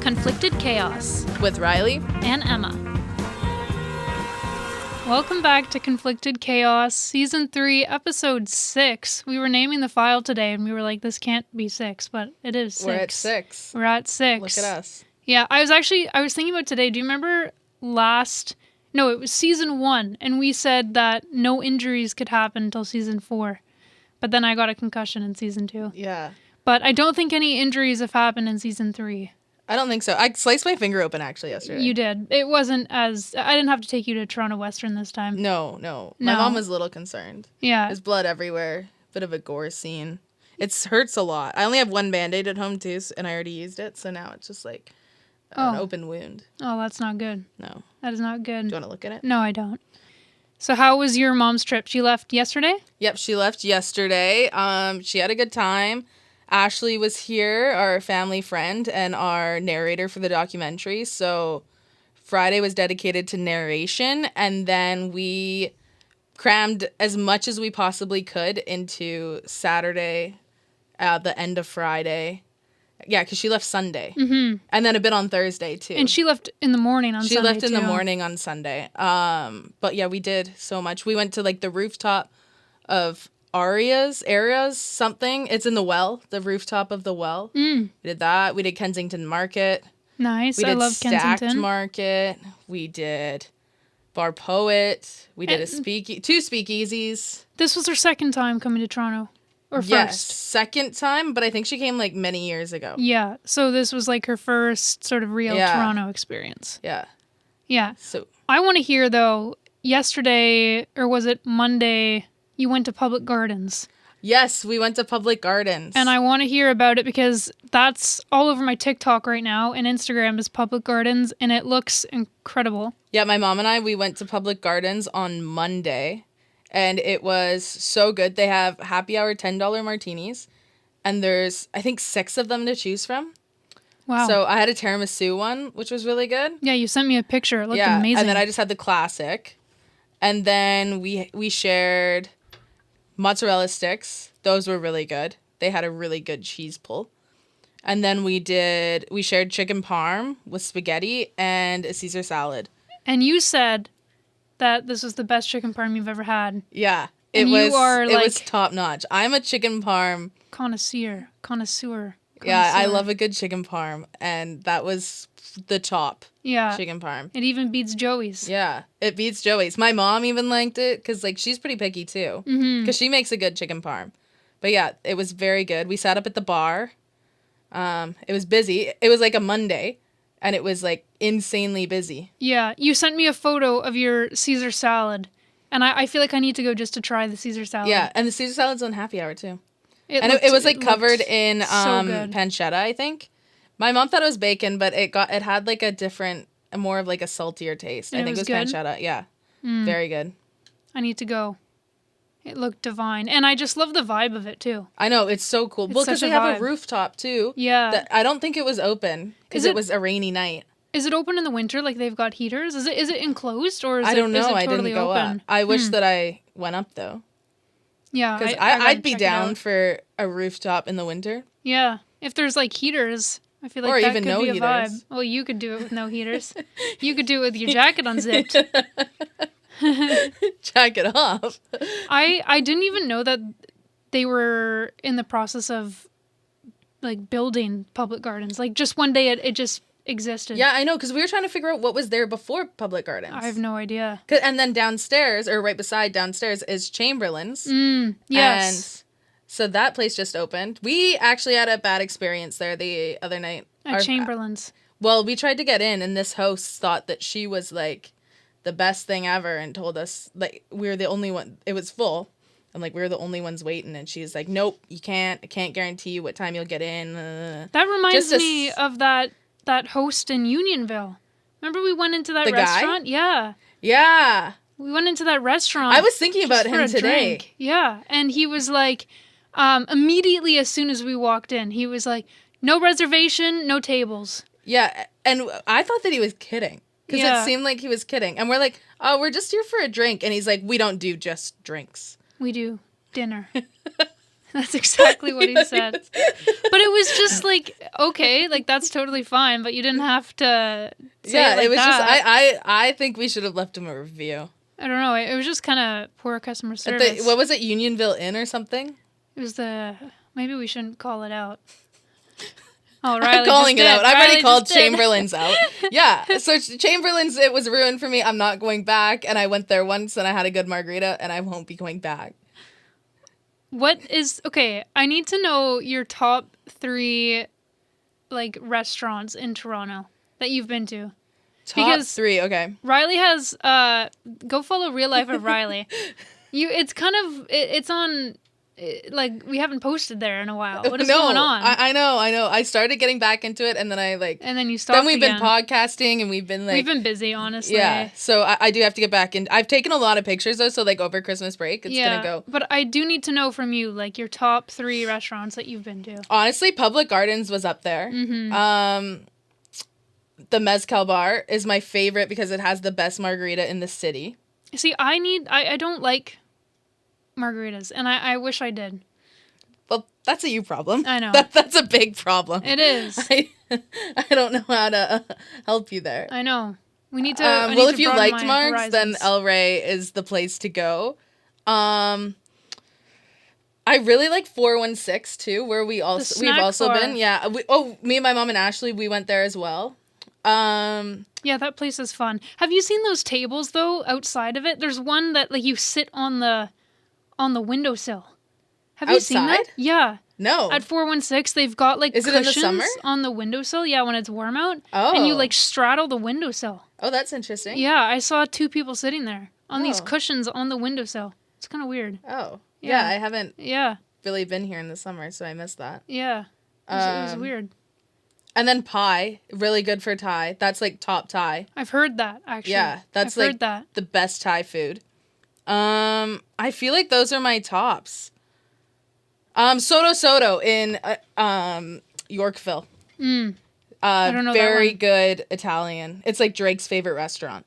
Conflicted Chaos with Rylee and Emma. Welcome back to Conflicted Chaos, Season 3, Episode 6. We were naming the file today, and we were like, this can't be 6, but it is 6. We're at 6. We're at 6. Look at us. Yeah, I was thinking about today. Do you remember it was Season 1, and we said that no injuries could happen until Season 4. But then I got a concussion in Season 2. Yeah. But I don't think any injuries have happened in Season 3. I don't think so. I sliced my finger open, actually, yesterday. You did. It wasn't as... I didn't have to take you to Toronto Western this time. No. My mom was a little concerned. Yeah. There's blood everywhere. Bit of a gore scene. It hurts a lot. I only have one Band-Aid at home, too, and I already used it, so now it's just like an open wound. Oh, that's not good. No. That is not good. Do you want to look at it? No, I don't. So how was your mom's trip? She left yesterday? Yep, she left yesterday. She had a good time. Ashley was here, our family friend, and our narrator for the documentary. So Friday was dedicated to narration, and then we crammed as much as we possibly could into Saturday, the end of Friday. Yeah, because she left Sunday. Mm-hmm. And then a bit on Thursday, too. And she left in the morning on Sunday, She left in the morning on Sunday. But yeah, we did so much. We went to like the rooftop of Aria's something. It's in the Well, the rooftop of the Well. We did that. We did Kensington Market. Nice. I love Kensington. Stacked Market. We did Bar Poet. We did two speakeasies. This was her second time coming to Toronto. Or first? Yes, second time, but I think she came like many years ago. Yeah, so this was like her first sort of real Toronto experience. Yeah. Yeah. So I want to hear, though, yesterday, or was it Monday, you went to Public Gardens. Yes, we went to Public Gardens. And I want to hear about it because that's all over my TikTok right now, and Instagram is Public Gardens, and it looks incredible. Yeah, my mom and we went to Public Gardens on Monday. And it was so good. They have happy hour $10 martinis. And there's, I think, 6 of them to choose from. Wow. So I had a tiramisu one, which was really good. Yeah, you sent me a picture. It looked amazing. And then I just had the classic. And then we shared mozzarella sticks. Those were really good. They had a really good cheese pull. And then we shared chicken parm with spaghetti and a Caesar salad. And you said that this was the best chicken parm you've ever had. Yeah. It was top notch. I'm a chicken parm connoisseur. Yeah, I love a good chicken parm, and that was the top. Yeah. Chicken parm. It even beats Joey's. Yeah, it beats Joey's. My mom even liked it because like she's pretty picky too. Because she makes a good chicken parm. But yeah, it was very good. We sat up at the bar. It was busy. It was like a Monday. And it was, like, insanely busy. Yeah. You sent me a photo of your Caesar salad. And I feel like I need to go just to try the Caesar salad. Yeah. And the Caesar salad's on happy hour, too. It was, like, covered in pancetta, I think. My mom thought it was bacon, but it had, like, more of, like, a saltier taste. And I think it was pancetta. Yeah. Very good. I need to go. It looked divine. And I just love the vibe of it, too. I know. It's so cool. Well, because they have a rooftop, too. Yeah. I don't think it was open because it was a rainy night. Is it open in the winter? Like, they've got heaters? Is it enclosed, or is I don't know. Is it I totally didn't go open? up. I wish that I went up, though. Yeah. Because I'd be down for a rooftop in the winter. Yeah. If there's, like, heaters, I feel like that could be a vibe. Well, you could do it with no heaters. You could do it with your jacket unzipped. Jacket off. I didn't even know that they were in the process of like building Public Gardens. Like just one day it just existed. Yeah, I know, because we were trying to figure out what was there before Public Gardens. I have no idea. And then downstairs, or right beside downstairs, is Chamberlain's. Yes. And so that place just opened. We actually had a bad experience there the other night. At Chamberlain's. Well, we tried to get in, and this host thought that she was like the best thing ever and told us like we were the only one. It was full. And like we were the only ones waiting, and she's like, "Nope, you can't. I can't guarantee you what time you'll get in." That reminds me of that host in Unionville. Remember we went into that restaurant? Guy? Yeah. Yeah. We went into that restaurant. I was thinking about him today. Drink. Yeah, and he was like, immediately as soon as we walked in, he was like, "No reservation, no tables." Yeah, and I thought that he was kidding. Because it seemed like he was kidding. And we're like, "Oh, we're just here for a drink." And he's like, "We don't do just drinks. We do dinner." That's exactly what he said. But it was just like, okay, like that's totally fine, but you didn't have to say it like it was that. just I think we should have left him a review. I don't know. It was just kind of poor customer service. What was it, Unionville Inn or something? It was maybe we shouldn't call it out. Oh, Rylee I'm calling it out. I've already called Chamberlain's out. Yeah. So Chamberlain's, it was ruined for me. I'm not going back. And I went there once and I had a good margarita and I won't be going back. Okay, I need to know your top 3 like restaurants in Toronto that you've been to. Top 3, okay. Rylee has go follow Real Life of Rylee. It's on like we haven't posted there in a while. What is going on? I know. I started getting back into it and then and then you stopped. Then we've been podcasting and we've been busy, honestly. Yeah. So I do have to get back in. I've taken a lot of pictures though, so like over Christmas break it's gonna go. But I do need to know from you like your top 3 restaurants that you've been to. Honestly, Public Gardens was up there. Mm-hmm. The Mezcal Bar is my favorite because it has the best margarita in the city. See, I don't like margaritas, and I wish I did. Well, that's a you problem. I know. That's a big problem. It is. I don't know how to help you there. I know. We need to. Well, if you liked Margs, then El Rey is the place to go. I really like 416 too, where we've also been. Yeah. Me and my mom and Ashley, we went there as well. Yeah, that place is fun. Have you seen those tables though outside of it? There's one that like you sit on the windowsill. Have you seen that? Yeah. No. At 416, they've got like cushions in the summer? On the windowsill. Yeah, when it's warm out. Oh. And you like straddle the windowsill. Oh, that's interesting. Yeah, I saw 2 people sitting there on these cushions on the windowsill. It's kind of weird. Oh. Yeah, I haven't really been here in the summer, so I missed that. Yeah. It was weird. And then pie, really good for Thai. That's like top Thai. I've heard that, actually. Yeah, that's the best Thai food. I feel like those are my tops. Soto in Yorkville. I don't know very good Italian. It's like Drake's favorite restaurant.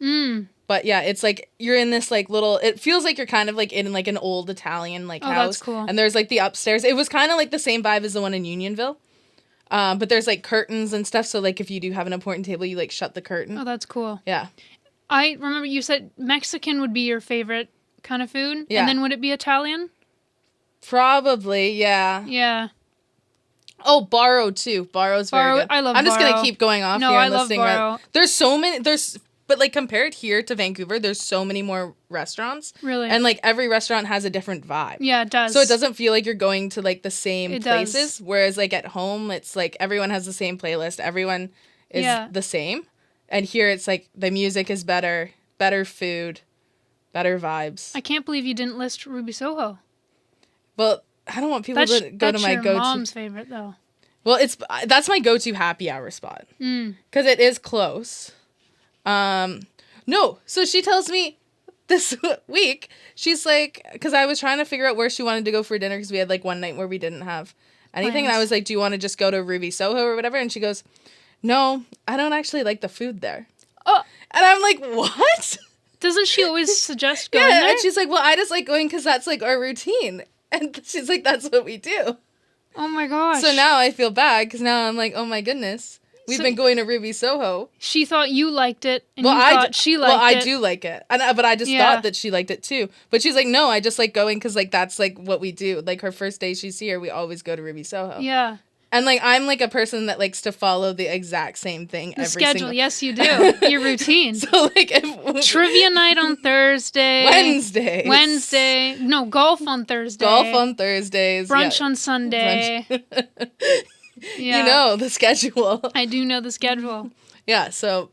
But yeah, it's like you're in this like little. It feels like you're kind of like in like an old Italian like house. That's cool. And there's like the upstairs. It was kind of like the same vibe as the one in Unionville. But there's like curtains and stuff. So like if you do have an important table, you like shut the curtain. Oh, that's cool. Yeah. I remember you said Mexican would be your favorite kind of food. Yeah. And then would it be Italian? Probably, yeah. Yeah. Oh, Barro too. Barro's very good. I love I'm just Barro. gonna keep going off here and I love listing. Barro. There's so many. But like compared here to Vancouver, there's so many more restaurants. Really? And like every restaurant has a different vibe. Yeah, it does. So it doesn't feel like you're going to like the same places. Does. Whereas like at home, it's like everyone has the same playlist. Everyone is the same. And here it's like the music is better food, better vibes. I can't believe you didn't list Ruby Soho. Well, I don't want people to go to my go-to. That's your mom's favorite though. Well, that's my go-to happy hour spot. Because it is close. No. So she tells me this week, she's like, because I was trying to figure out where she wanted to go for dinner because we had like one night where we didn't have anything. And I was like, do you want to just go to Ruby Soho or whatever? And she goes, no, I don't actually like the food there. Oh. And I'm like, what? Doesn't she always suggest going there? And she's like, well, I just like going because that's like our routine. And she's like, that's what we do. Oh my gosh. So now I feel bad because now I'm like, oh my goodness. We've been going to Ruby Soho. She thought you liked it, and you thought she liked it. Well, I do like it, but I just thought that she liked it too. But she's like, no, I just like going because like that's like what we do. Like her first day she's here, we always go to Ruby Soho. Yeah. And like I'm like a person that likes to follow the exact same thing every schedule. Single... Yes, you do. Your routine. So like trivia night on Thursday. Wednesday. No, golf on Thursday. Golf on Thursdays. Brunch on Sunday. Yeah. You know the schedule. I do know the schedule. Yeah, so...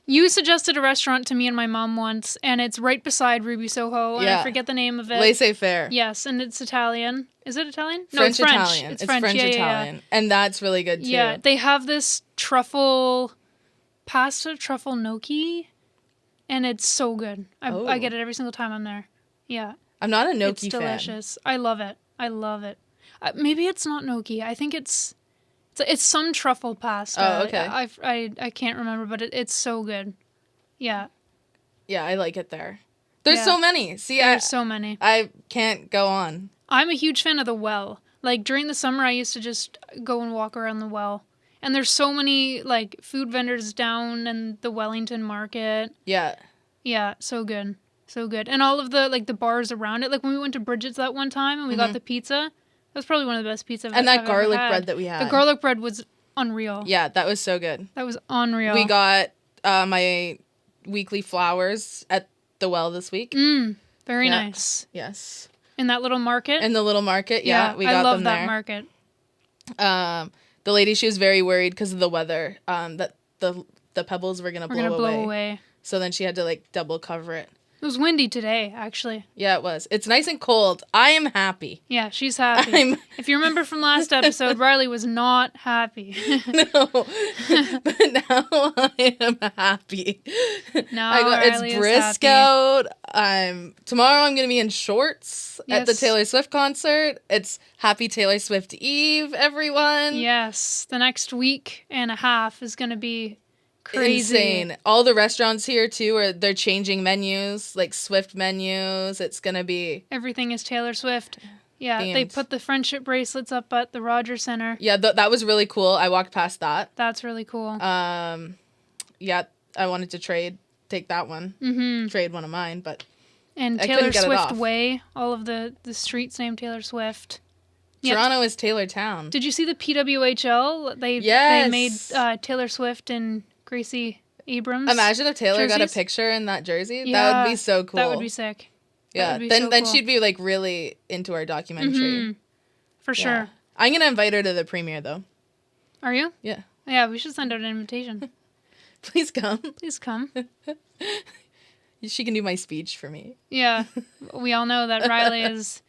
You suggested a restaurant to me and my mom once, and it's right beside Ruby Soho, and I forget the name of it. Laissez-faire. Yes, and it's Italian. Is it Italian? No, it's French. Italian. It's French Italian. And that's really good, too. Yeah, they have this truffle gnocchi, and it's so good. I get it every single time I'm there. Yeah. I'm not a gnocchi fan. It's delicious. I love it. Maybe it's not gnocchi. I think it's some truffle pasta. Oh, okay. I can't remember, but it's so good. Yeah. Yeah, I like it there. There's so many. See, there's so many. I can't go on. I'm a huge fan of the well. Like, during the summer, I used to just go and walk around the well. And there's so many, like, food vendors down in the Wellington market. Yeah. Yeah, so good. So good. And all of the, like, the bars around it. Like, when we went to Bridget's that one time and we got the pizza, that was probably one of the best pizzas I've And that ever garlic had. bread that we had. The garlic bread was unreal. Yeah, that was so good. That was unreal. We got my weekly flowers at the well this week. Very nice. Yes. In that little market? In the little market, yeah. We got I love them that there. market. The lady, she was very worried because of the weather, that the pebbles were going to blow away. So then she had to, like, double cover it. It was windy today, actually. Yeah, it was. It's nice and cold. I am happy. Yeah, she's happy. If you remember from last episode, Rylee was not happy. No, but now I am happy. Now it's brisk out. Tomorrow I'm gonna be in shorts at the Taylor Swift concert. It's Happy Taylor Swift Eve, everyone. Yes, the next week and a half is gonna be crazy. Insane. All the restaurants here too they're changing menus, like Swift menus. It's gonna be everything is Taylor Swift. Yeah, themed. They put the friendship bracelets up at the Rogers Center. Yeah, that was really cool. I walked past that. That's really cool. Yeah, I wanted to take that one. Trade one of mine, but and I Taylor couldn't get it Swift off. Way, all of the streets named Taylor Swift. Toronto is Taylor Town. Did you see the PWHL? They made Taylor Swift and Gracie Abrams. Imagine if Taylor got a jerseys. picture in that jersey. Yeah, that would be so cool. That would be sick. Yeah, then she'd be like really into our documentary. For sure. Yeah. I'm gonna invite her to the premiere though. Are you? Yeah. Yeah, we should send out an invitation. Please come. Please come. She can do my speech for me. Yeah, we all know that Rylee is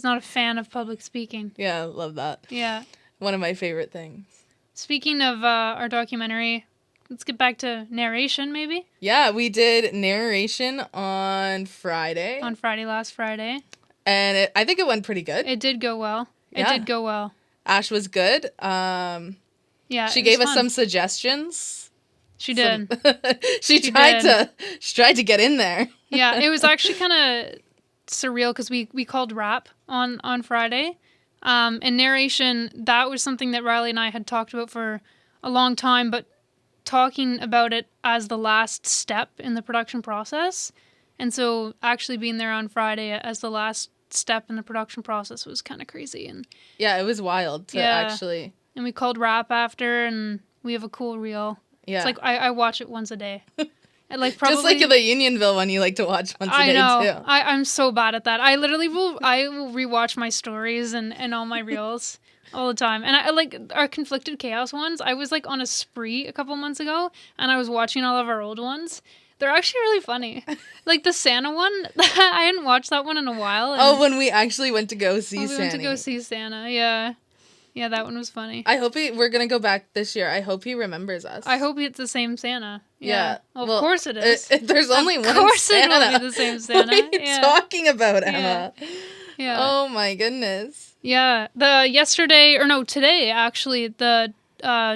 not a fan of public speaking. Yeah, I love that. Yeah. One of my favorite things. Speaking of our documentary, let's get back to narration, maybe? Yeah, we did narration on Friday. Last Friday. And I think it went pretty good. It did go well. Yeah. It did go well. Ash was good. Yeah, she it gave was us fun. some suggestions. She did. She tried to get in there. Yeah, it was actually kind of surreal because we called rap on Friday. And narration, that was something that Rylee and I had talked about for a long time, but talking about it as the last step in the production process. And so actually being there on Friday as the last step in the production process was kind of crazy. And yeah, it was wild to actually. And we called rap after, and we have a cool reel. Yeah. It's like I watch it once a day. And like probably, just like the Unionville one you like to watch once a day too. I'm so bad at that. I will rewatch my stories and all my reels all the time. And I like our Conflicted Chaos ones. I was like on a spree a couple months ago, and I was watching all of our old ones. They're actually really funny. Like the Santa one, I hadn't watched that one in a while. When we actually went to go see Santa. We went to go see Santa, yeah. Yeah, that one was funny. I hope we're going to go back this year. I hope he remembers us. I hope it's the same Santa. Yeah. Well, of course it is. There's only one Santa. Of course it will be the same Santa. What are you talking about, Emma? Yeah. Oh my goodness. Yeah. Today actually, the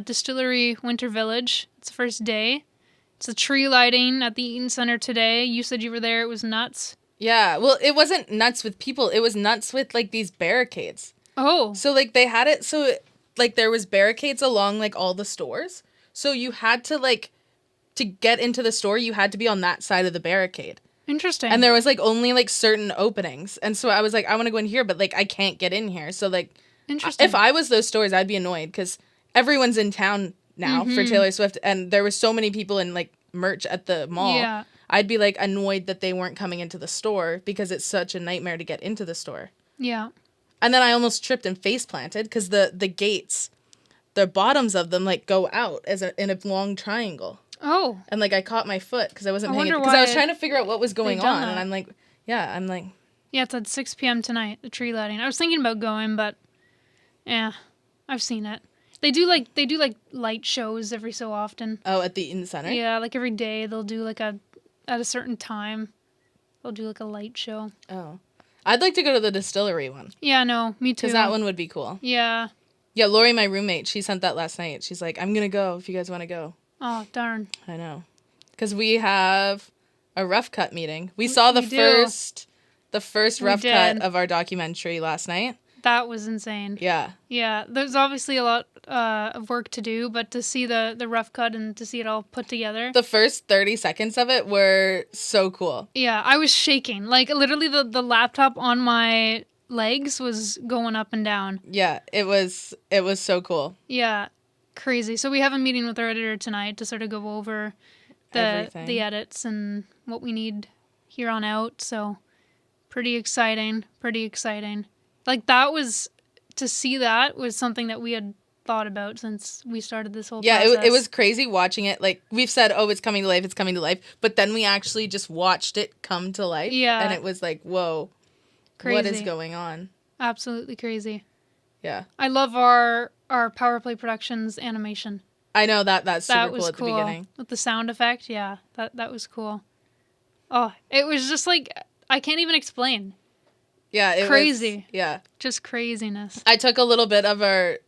Distillery Winter Village. It's the first day. It's a tree lighting at the Eaton Center today. You said you were there. It was nuts. Yeah. Well, it wasn't nuts with people. It was nuts with like these barricades. Oh. So like they had it so like there was barricades along like all the stores. So you had to like to get into the store, you had to be on that side of the barricade. Interesting. And there was like only like certain openings. And so I was like, I want to go in here, but like I can't get in here. So like Interesting. If I was those stores, I'd be annoyed because everyone's in town now for Taylor Swift, and there was so many people in like merch at the mall. Yeah. I'd be like annoyed that they weren't coming into the store because it's such a nightmare to get into the store. Yeah. And then I almost tripped and face planted because the gates, the bottoms of them like go out in a long triangle. Oh. And like I caught my foot because I wasn't paying wonder because I was why trying to figure out what was going on, that. and I'm like, yeah, it's at 6 p.m. tonight, the tree lighting. I was thinking about going, but yeah, I've seen it. They do like light shows every so often. Oh, at the Eaton Center? Yeah, like every day they'll do like at a certain time, they'll do like a light show. Oh. I'd like to go to the distillery one. Yeah, no, me too. Because that one would be cool. Yeah. Yeah, Lori, my roommate, she sent that last night. She's like, I'm going to go if you guys want to go. Oh, darn. I know. Because we have a rough cut meeting. We saw the the first rough cut of our documentary last night. That was insane. Yeah. Yeah, there's obviously a lot of work to do, but to see the rough cut and to see it all put together. The first 30 seconds of it were so cool. Yeah, I was shaking. Like, literally the laptop on my legs was going up and down. Yeah, it was so cool. Yeah, crazy. So we have a meeting with our editor tonight to sort of go over the edits and what we need here on out. So pretty exciting. Like, to see that was something that we had thought about since we started this whole process. Yeah, it was crazy watching it. Like, we've said, oh, it's coming to life. But then we actually just watched it come to life. Yeah. And it was like, whoa, crazy. What is going on? Absolutely crazy. Yeah. I love our Power Play Productions animation. I know that's super cool at the beginning. With the sound effect, yeah, that was cool. Oh, it was just like, I can't even explain. Yeah, it crazy. Yeah. Just craziness. I took a little bit of our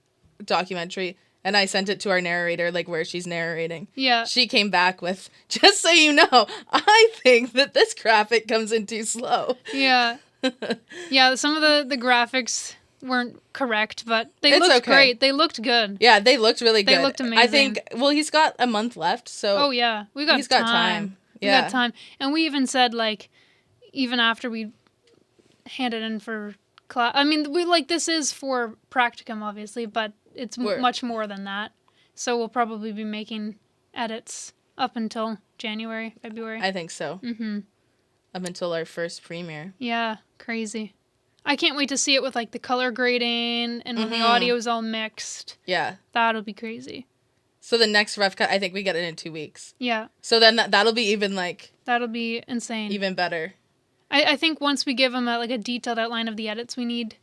documentary and I sent it to our narrator, like where she's narrating. Yeah. She came back with, just so you know, I think that this graphic comes in too slow. Yeah. Yeah, some of the graphics weren't correct, but they looked great. They looked good. Yeah, they looked really good. They looked amazing. I think, well, he's got a month left, so. Oh, yeah. He's got time. Yeah. We got time. And we even said, like, even after we handed in for class, I mean, this is for practicum, obviously, but it's much more than that. So we'll probably be making edits up until January, February. I think so. Mm-hmm. Up until our first premiere. Yeah, crazy. I can't wait to see it with, like, the color grading and when the audio is all mixed. Yeah. That'll be crazy. So the next rough cut, I think we get it in 2 weeks. Yeah. So then that'll be even, like... That'll be insane. Even better. I think once we give them a detailed outline of the edits we need,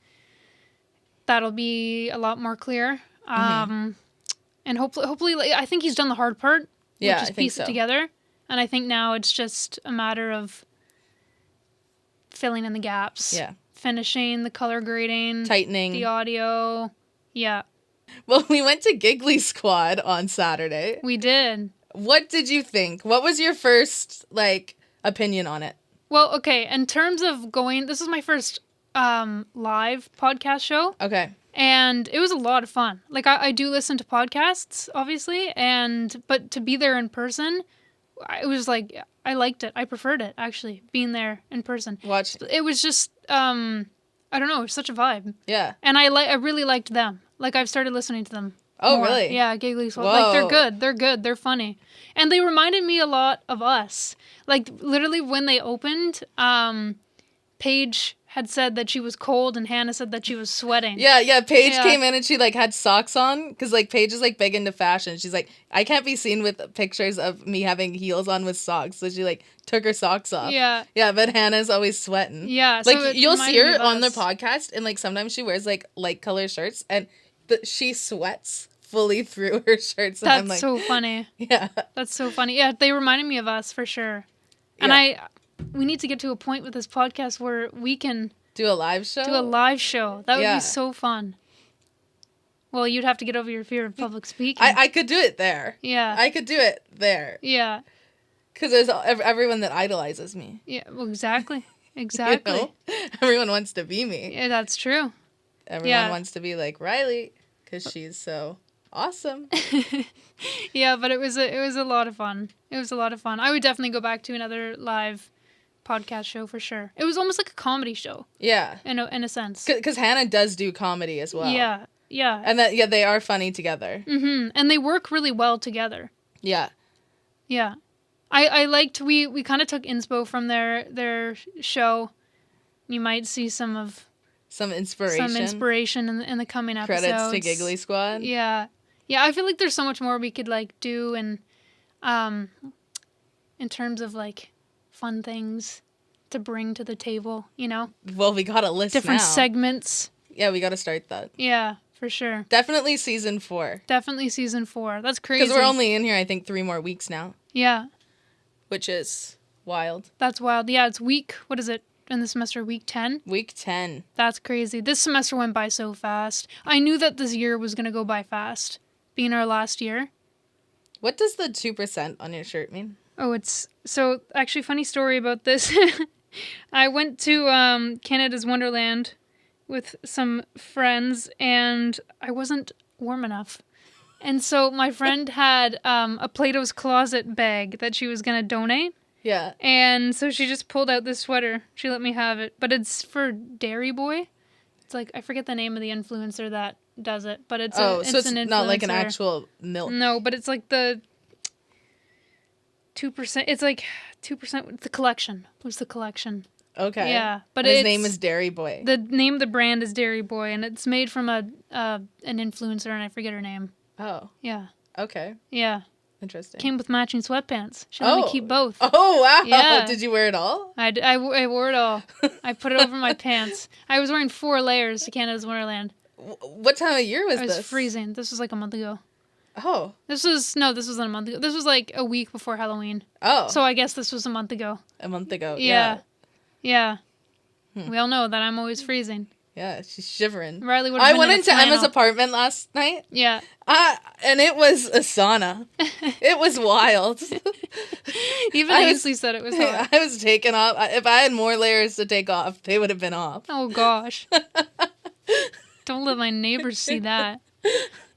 that'll be a lot more clear. And hopefully, like, I think he's done the hard part. Yeah, which is piece it together. And I think now it's just a matter of filling in the gaps. Yeah. Finishing the color grading. Tightening. The audio. Yeah. Well, we went to Giggly Squad on Saturday. We did. What did you think? What was your first, like, opinion on it? Well, okay, in terms of going, this is my first live podcast show. Okay. And it was a lot of fun. Like, I do listen to podcasts, obviously, but to be there in person, it was like, I liked it. I preferred it, actually, being there in person. It was just, I don't know, it was such a vibe. Yeah. And I really liked them. Like, I've started listening to them. Oh, more. really? Yeah, Giggly Squad. Like, they're good. They're funny. And they reminded me a lot of us. Like, literally, when they opened, Paige had said that she was cold and Hannah said that she was sweating. Yeah. Paige came in and she, like, had socks on. Because, like, Paige is, like, big into fashion. She's like, I can't be seen with pictures of me having heels on with socks. So she, like, took her socks off. Yeah. Yeah, but Hannah's always sweating. Yeah. Like, so you'll see her on the podcast and, like, sometimes she wears, like, light color shirts and she sweats fully through her shirts. And That's I'm like, so funny. Yeah. That's so funny. Yeah, they reminded me of us for sure. And we need to get to a point with this podcast where we can do a live show. That would be so fun. Well, you'd have to get over your fear of public speaking. I could do it there. Yeah. I could do it there. Yeah. Because there's everyone that idolizes me. Yeah, well, exactly. You know? Everyone wants to be me. Yeah, that's true. Everyone wants to be like Rylee because she's so awesome. Yeah, but it was a lot of fun. It was a lot of fun. I would definitely go back to another live podcast show for sure. It was almost like a comedy show. Yeah. In a sense. Because Hannah does do comedy as well. Yeah. Yeah. And they are funny together. Mm-hmm. And they work really well together. Yeah. Yeah. I liked, we kind of took inspo from their show. You might see some inspiration in the coming episodes. Credits to Giggly Squad. Yeah. Yeah, I feel like there's so much more we could, like, do and in terms of, like, fun things to bring to the table, you know? Well, we got a list Different now. segments. Yeah, we got to start that. Yeah, for sure. Definitely season 4. Definitely season 4. That's crazy. Because we're only in here, I think, 3 more weeks now. Yeah. Which is wild. That's wild. Yeah, it's what is it in the semester? Week 10? Week 10. That's crazy. This semester went by so fast. I knew that this year was going to go by fast, being our last year. What does the 2% on your shirt mean? Oh, so actually funny story about this. I went to Canada's Wonderland with some friends, and I wasn't warm enough. And so my friend had a Plato's Closet bag that she was going to donate. Yeah. And so she just pulled out this sweater. She let me have it. But it's for Dairy Boy. It's like, I forget the name of the influencer that does it. But it's so it's it's an influencer. not like an actual milk. No, but it's like the 2%. It's like 2%. The collection. What's the collection? Okay. Yeah. But his name is Dairy Boy. The name of the brand is Dairy Boy. And it's made from an influencer, and I forget her name. Oh. Yeah. Okay. Yeah. Interesting. Came with matching sweatpants. She let me keep both. Oh, wow. Yeah. Did you wear it all? I wore it all. I put it over my pants. I was wearing 4 layers to Canada's Wonderland. What time of year was this? It was freezing. This was like a month ago. Oh. This wasn't a month ago. This was like a week before Halloween. Oh. So I guess this was a month ago. A month ago. Yeah. Yeah. We all know that I'm always freezing. Yeah, she's shivering. Riley would. I went into Emma's apartment last night. Yeah. And it was a sauna. It was wild. Even Ainsley said it was hot. I was taken off. If I had more layers to take off, they would have been off. Oh gosh. Don't let my neighbors see that.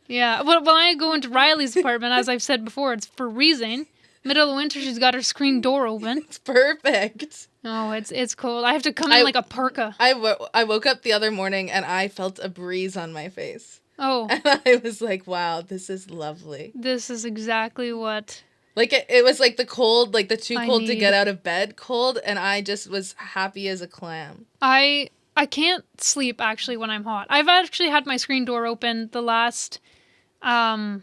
Yeah. Well, when I go into Riley's apartment, as I've said before, it's freezing. Middle of winter, she's got her screen door open. It's perfect. Oh, it's cold. I have to come in like a parka. I woke up the other morning and I felt a breeze on my face. Oh. And I was like, wow, this is lovely. This is exactly what... Like, it was like the cold, like the too cold to get out of bed cold, and I just was happy as a clam. I can't sleep, actually, when I'm hot. I've actually had my screen door open the last 2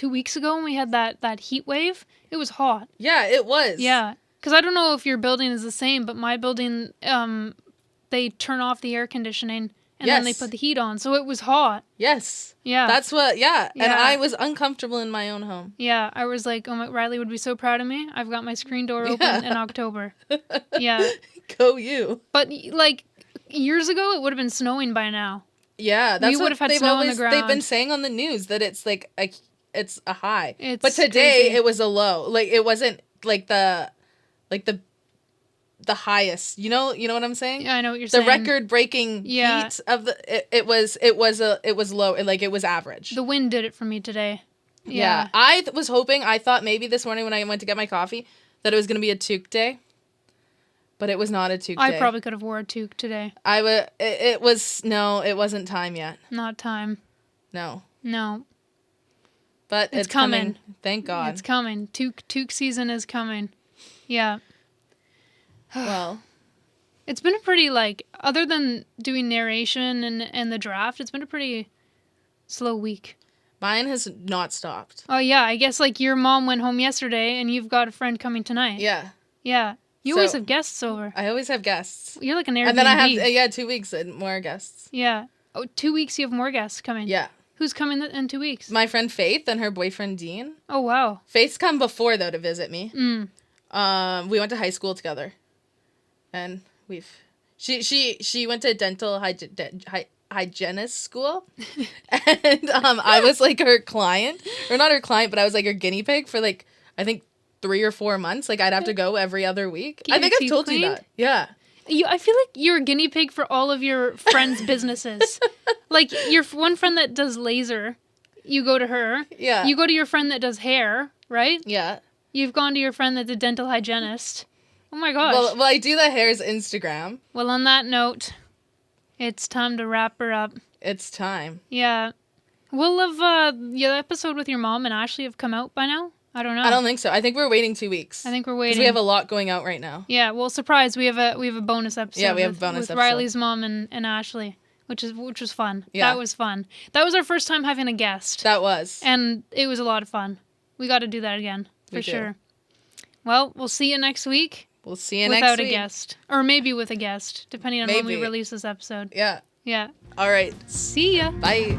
weeks ago when we had that heat wave. It was hot. Yeah, it was. Yeah. Because I don't know if your building is the same, but my building, they turn off the air conditioning and then they put the heat on. So it was hot. Yes. Yeah. That's what, And I was uncomfortable in my own home. Yeah. I was like, oh, Riley would be so proud of me. I've got my screen door open in October. Yeah. Go you. But, like, years ago, it would have been snowing by now. Yeah. That's we would have had snow on the ground. They've been saying on the news that it's like it's a high. It's but today crazy. it was a low. Like, it wasn't like the highest. You know what I'm saying? Yeah, I know what you're saying. The record-breaking heat of it was low. It was average. The wind did it for me today. Yeah. I was hoping. I thought maybe this morning when I went to get my coffee that it was going to be a toque day, but it was not a toque day. I probably could have wore a toque today. It wasn't time yet. Not time. No. But it's coming. Thank God. It's coming. Toque season is coming. Yeah. Well, it's been a pretty, like, other than doing narration and the draft, it's been a pretty slow week. Mine has not stopped. Oh, yeah. I guess, like, your mom went home yesterday and you've got a friend coming tonight. Yeah. Yeah. You always have guests over. I always have guests. You're like an Airbnb. And then I have, 2 weeks and more guests. Yeah. Oh, 2 weeks you have more guests coming. Yeah. Who's coming in 2 weeks? My friend Faith and her boyfriend Dean. Oh, wow. Faith's come before, though, to visit me. Mm. We went to high school together. And she went to dental hygienist school. And I was like her client. Or not her client, but I was like her guinea pig for like, I think 3 or 4 months. Like I'd have to go every other week. Get I think your I've told teeth you cleaned? that. Yeah. I feel like you're a guinea pig for all of your friends' businesses. Like, your one friend that does laser, you go to her. Yeah. You go to your friend that does hair, right? Yeah. You've gone to your friend that's a dental hygienist. Oh my gosh. Well, I do the hair's Instagram. Well, on that note, it's time to wrap her up. It's time. Yeah. Will the episode with your mom and Ashley have come out by now? I don't know. I don't think so. I think we're waiting 2 weeks. I think we're waiting. Because we have a lot going out right now. Yeah, well, surprise, we have a bonus episode. Yeah, we have a bonus with episode. Riley's mom and Ashley, which was fun. Yeah. That was fun. That was our first time having a guest. That was. And it was a lot of fun. We got to do that again, for sure. Well, we'll see you next week. We'll see you next week. Without a guest. Or maybe with a guest, depending on when we release this episode. Yeah. Yeah. All right. See ya. Bye.